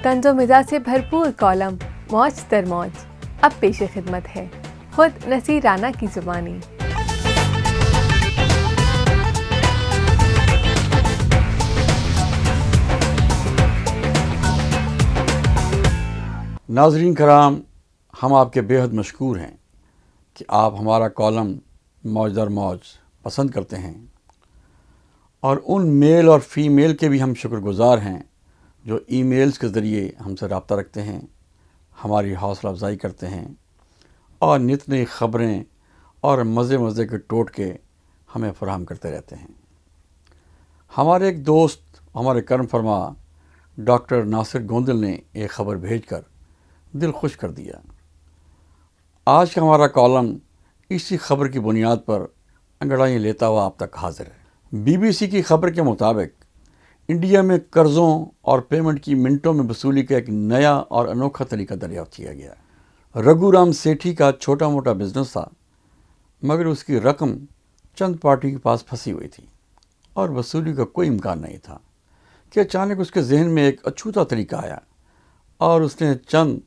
طنز و مزاح سے بھرپور کالم موج در موج اب پیش خدمت ہے خود نصیر رانا کی زبانی۔ ناظرین کرام، ہم آپ کے بے حد مشکور ہیں کہ آپ ہمارا کالم موج در موج پسند کرتے ہیں، اور ان میل اور فیمیل کے بھی ہم شکر گزار ہیں جو ای میلز کے ذریعے ہم سے رابطہ رکھتے ہیں، ہماری حوصلہ افزائی کرتے ہیں اور نت نئی خبریں اور مزے کے ٹوٹکے ہمیں فراہم کرتے رہتے ہیں۔ ہمارے ایک دوست، ہمارے کرم فرما ڈاکٹر ناصر گوندل نے ایک خبر بھیج کر دل خوش کر دیا۔ آج کا ہمارا کالم اسی خبر کی بنیاد پر انگڑائیاں لیتا ہوا آپ تک حاضر ہے۔ بی بی سی کی خبر کے مطابق انڈیا میں قرضوں اور پیمنٹ کی منٹوں میں وصولی کا ایک نیا اور انوکھا طریقہ دریافت کیا گیا۔ رگھو رام سیٹھی کا چھوٹا موٹا بزنس تھا، مگر اس کی رقم چند پارٹی کے پاس پھنسی ہوئی تھی اور وصولی کا کوئی امکان نہیں تھا کہ اچانک اس کے ذہن میں ایک اچھوتا طریقہ آیا اور اس نے چند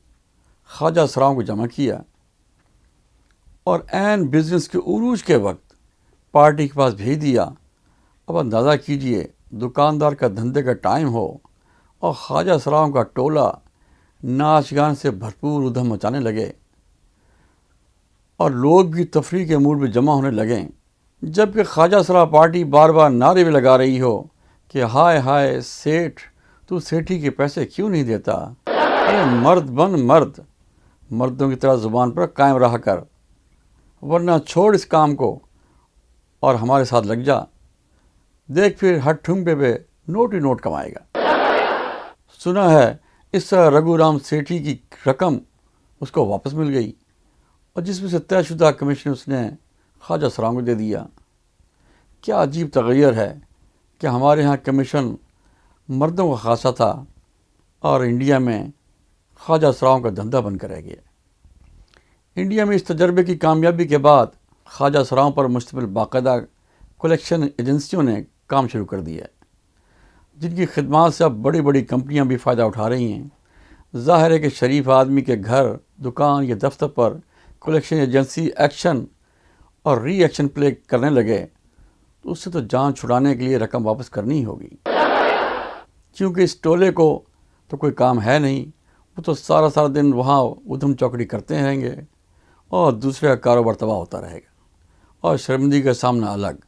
خواجہ سراؤں کو جمع کیا اور عین بزنس کے عروج کے وقت پارٹی کے پاس بھیج دیا۔ اب اندازہ کیجئے، دکاندار کا دھندے کا ٹائم ہو اور خواجہ سراؤں کا ٹولہ ناچ گان سے بھرپور ادھم مچانے لگے اور لوگ بھی تفریح کے موڈ میں جمع ہونے لگیں، جبکہ خواجہ سرا پارٹی بار بار نعرے بھی لگا رہی ہو کہ ہائے ہائے سیٹھ، تو سیٹھی کے پیسے کیوں نہیں دیتا؟ ارے مرد بن مرد، مردوں کی طرح زبان پر قائم رہا کر، ورنہ چھوڑ اس کام کو اور ہمارے ساتھ لگ جا، دیکھ پھر ہر ٹھمکے پہ نوٹ ہی نوٹ کمائے گا۔ سنا ہے اس طرح رگھو رام سیٹھی کی رقم اس کو واپس مل گئی، اور جس میں سے طے شدہ کمیشن اس نے خواجہ سراؤں کو دے دیا۔ کیا عجیب تغیر ہے کہ ہمارے ہاں کمیشن مردوں کا خاصہ تھا اور انڈیا میں خواجہ سراؤں کا دھندا بن کر رہ گیا۔ انڈیا میں اس تجربے کی کامیابی کے بعد خواجہ سراؤں پر مشتمل باقاعدہ کلیکشن ایجنسیوں نے کام شروع کر دیا ہے، جن کی خدمات سے اب بڑی بڑی کمپنیاں بھی فائدہ اٹھا رہی ہیں۔ ظاہر ہے کہ شریف آدمی کے گھر، دکان یا دفتر پر کلیکشن ایجنسی ایکشن اور ری ایکشن پلے کرنے لگے تو اس سے تو جان چھڑانے کے لیے رقم واپس کرنی ہی ہوگی، کیونکہ اس ٹولے کو تو کوئی کام ہے نہیں، وہ تو سارا دن وہاں ادھم چوکڑی کرتے رہیں گے اور دوسرے کا کاروبار تباہ ہوتا رہے گا اور شرمندگی کا سامنا الگ۔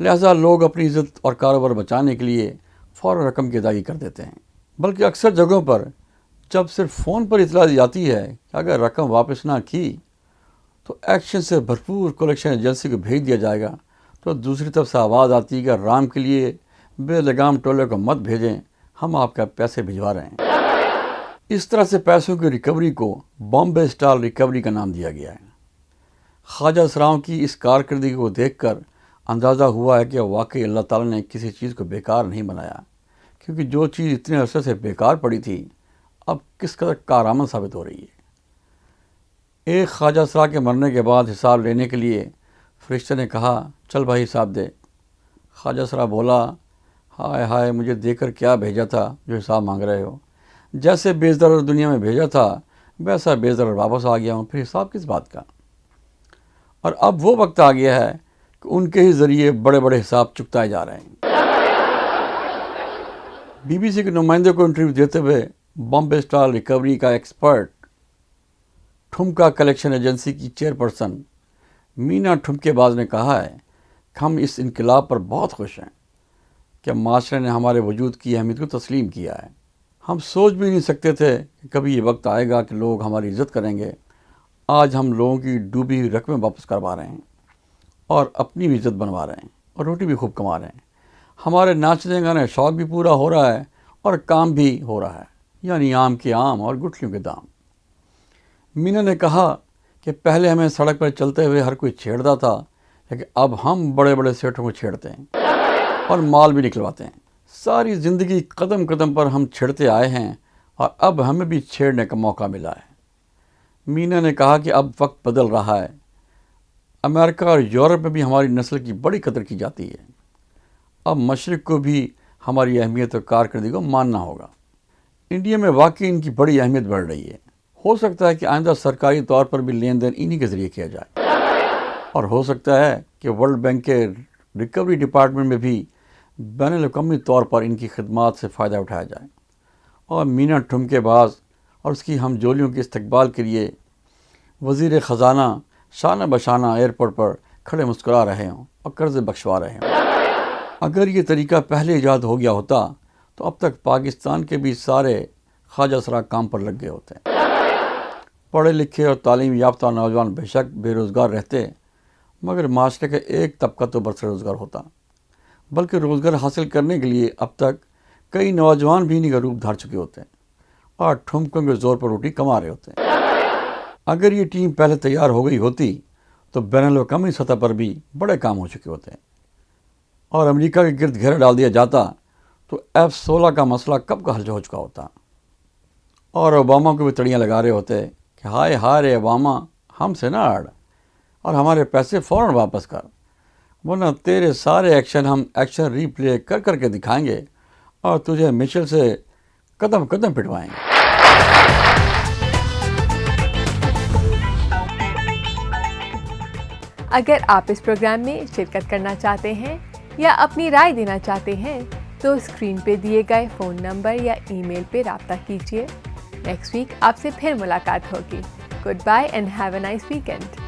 لہٰذا لوگ اپنی عزت اور کاروبار بچانے کے لیے فوراً رقم کی ادائیگی کر دیتے ہیں، بلکہ اکثر جگہوں پر جب صرف فون پر اطلاع دی جاتی ہے کہ اگر رقم واپس نہ کی تو ایکشن سے بھرپور کلیکشن ایجنسی کو بھیج دیا جائے گا، تو دوسری طرف سے آواز آتی ہے کہ رام کے لیے بے لگام ٹولے کو مت بھیجیں، ہم آپ کا پیسے بھجوا رہے ہیں۔ اس طرح سے پیسوں کی ریکوری کو بامبے اسٹائل ریکوری کا نام دیا گیا ہے۔ خواجہ سراؤں کی اس کارکردگی کو دیکھ کر اندازہ ہوا ہے کہ واقعی اللہ تعالیٰ نے کسی چیز کو بیکار نہیں بنایا، کیونکہ جو چیز اتنے عرصے سے بیکار پڑی تھی اب کس قدر کارآمد ثابت ہو رہی ہے۔ ایک خواجہ سرا کے مرنے کے بعد حساب لینے کے لیے فرشتے نے کہا، چل بھائی حساب دے۔ خواجہ سرا بولا، ہائے ہائے، مجھے دے کر کیا بھیجا تھا جو حساب مانگ رہے ہو؟ جیسے بے ضرر دنیا میں بھیجا تھا ویسا بے ضرر واپس آ گیا ہوں، پھر حساب کس بات کا؟ اور اب وہ وقت آ گیا ہے کہ ان کے ہی ذریعے بڑے بڑے حساب چکتائے جا رہے ہیں۔ بی بی سی کے نمائندے کو انٹرویو دیتے ہوئے بامبے اسٹائل ریکوری کا ایکسپرٹ ٹھمکا کلیکشن ایجنسی کی چیئرپرسن مینا ٹھمکے باز نے کہا ہے کہ ہم اس انقلاب پر بہت خوش ہیں کہ معاشرے نے ہمارے وجود کی اہمیت کو تسلیم کیا ہے۔ ہم سوچ بھی نہیں سکتے تھے کہ کبھی یہ وقت آئے گا کہ لوگ ہماری عزت کریں گے۔ آج ہم لوگوں کی ڈوبی ہوئی رقمیں واپس کروا رہے ہیں اور اپنی بھی عزت بنوا رہے ہیں اور روٹی بھی خوب کما رہے ہیں۔ ہمارے ناچنے گانے شوق بھی پورا ہو رہا ہے اور کام بھی ہو رہا ہے، یعنی آم کے آم اور گٹھلیوں کے دام۔ مینا نے کہا کہ پہلے ہمیں سڑک پر چلتے ہوئے ہر کوئی چھیڑتا تھا، لیکن اب ہم بڑے بڑے سیٹھوں کو چھیڑتے ہیں اور مال بھی نکلواتے ہیں۔ ساری زندگی قدم قدم پر ہم چھیڑتے آئے ہیں اور اب ہمیں بھی چھیڑنے کا موقع ملا ہے۔ مینا نے کہا کہ اب وقت بدل رہا ہے، امریکہ اور یورپ میں بھی ہماری نسل کی بڑی قدر کی جاتی ہے، اب مشرق کو بھی ہماری اہمیت اور کارکردگی کو ماننا ہوگا۔ انڈیا میں واقعی ان کی بڑی اہمیت بڑھ رہی ہے. ہو سکتا ہے کہ آئندہ سرکاری طور پر بھی لین دین انہی کے ذریعے کیا جائے، اور ہو سکتا ہے کہ ورلڈ بینک کے ریکوری ڈپارٹمنٹ میں بھی بین الاقوامی طور پر ان کی خدمات سے فائدہ اٹھایا جائے، اور مینا ٹھمکے باز اور اس کی ہم جولیوں کے استقبال کے لیے وزیر خزانہ شانہ بشانہ ایئرپورٹ پر کھڑے مسکرا رہے ہوں اور قرض بخشوا رہے ہوں. اگر یہ طریقہ پہلے ایجاد ہو گیا ہوتا تو اب تک پاکستان کے بھی سارے خواجہ سرا کام پر لگ گئے ہوتے. پڑھے لکھے اور تعلیم یافتہ نوجوان بے شک بے روزگار رہتے، مگر معاشرے کا ایک طبقہ تو برسر روزگار ہوتا، بلکہ روزگار حاصل کرنے کے لیے اب تک کئی نوجوان بھی انہی کا روپ دھار چکے ہوتے ہیں اور ٹھمکوں کے زور پر روٹی کما رہے ہوتے ہیں. اگر یہ ٹیم پہلے تیار ہو گئی ہوتی تو بین الاقوامی سطح پر بھی بڑے کام ہو چکے ہوتے ہیں، اور امریکہ کے گرد گھیرا ڈال دیا جاتا تو F-16 کا مسئلہ کب کا حل ہو چکا ہوتا، اور اوباما کو بھی تڑیاں لگا رہے ہوتے کہ ہائے ہائے رے اوباما، ہم سے نہ اڑ اور ہمارے پیسے فوراً واپس کر، ورنہ تیرے سارے ایکشن ہم ایکشن ری پلے کر کر کے دکھائیں گے اور تجھے مشل سے قدم قدم پٹوائیں گے. اگر آپ اس پروگرام میں شرکت کرنا چاہتے ہیں یا اپنی رائے دینا چاہتے ہیں تو اسکرین پہ دیے گئے فون نمبر یا ای میل پہ رابطہ کیجیے. نیکسٹ ویک آپ سے پھر ملاقات ہوگی. Good bye and have a nice weekend.